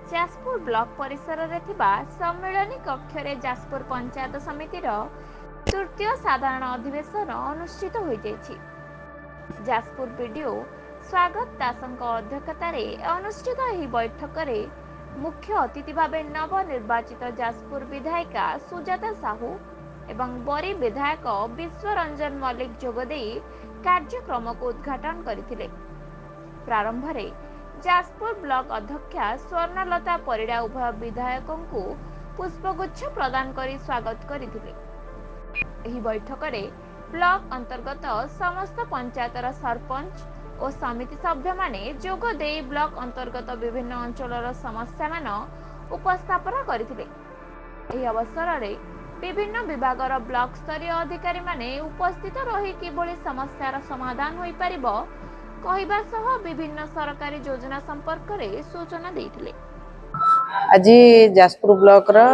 Jajpur block परिसर रे थिबा सम्मेलनी कक्षरे जाजपुर पंचायत समितिर तृतीय साधारण अधिवेशन अनुष्ठित हो जायछि। जाजपुर बीडीओ स्वागत दासଙ୍କ अध्यक्षतारे अनुष्ठित ଏହି बैठकରେ मुख्य अतिथि भावे नवनिर्वाचित जाजपुर विधायिका सुजाता साहू एवं बरी विधायक विश्वरंजन मल्लिक जोगदे कार्यक्रम को उद्घाटन करथिले। प्रारंभ रे जाजपुर ब्लॉक अध्यक्षा स्वर्णलता परिड़ा उभय विधायकों को पुष्पगुच्छ प्रदान करी स्वागत करथिले। ଏହି बैठकରେ ब्लॉक अंतर्गत समस्त पंचायतर सरपंच और समिति सभ्य माने जोग दे ब्लॉक अंतर्गत विभिन्न अंचलर समस्या मान उपस्थापन करथिले। ଏହି अवसर विभिन्न विभागर ब्लॉक स्तरीय अधिकारी माने उपस्थित रही किभली समस्यार समाधान होई परिबो कहबा सह विभिन्न सरकारी योजना संपर्क रे सूचना दैथिले। आज जाजपुर ब्लॉक रा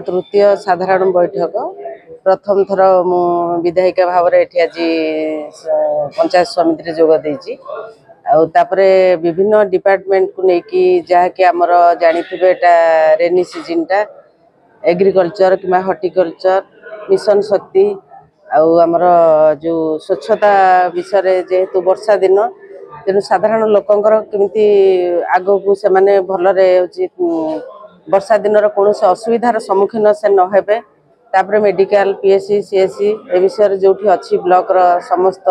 तृतीय साधारण बैठक प्रथम थर मु विधायिका भाव रे एठी आज पंचायत समिति रे जोग देछि। आ तापरे विभिन्न डिपार्टमेंट को नेकी जहा कि हमर जानिथिबे एटा रेनी सीजन टा एग्रीकल्चर किमा हॉर्टिकल्चर मिशन शक्ति आमर जो स्वच्छता विषय जेहेतु वर्षा दिन तेणु साधारण लोकंकर केमिति आगो को से माने भलरे वर्षा दिन कौन से असुविधार सम्मुखीन से न हेबे तापरे मेडिकल पीएससी सीएससी ए विषय जो अच्छी ब्लॉक रा समस्त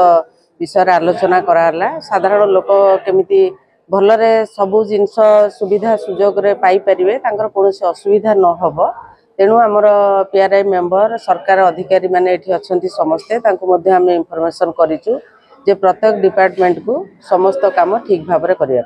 विषय आलोचना कराला। साधारण लोक केमिति भलरे सबु जिनस सुविधा सुजोग रे पाई परिबे तांकर कौन से असुविधा न हबो तेणु आमर पीआरआई मेंबर सरकार अधिकारी माने एठी अछंती समस्ते तांको मध्ये हम इन्फॉर्मेशन करिचु जे प्रत्येक डिपार्टमेंट को समस्त काम ठीक भाव रे करिया।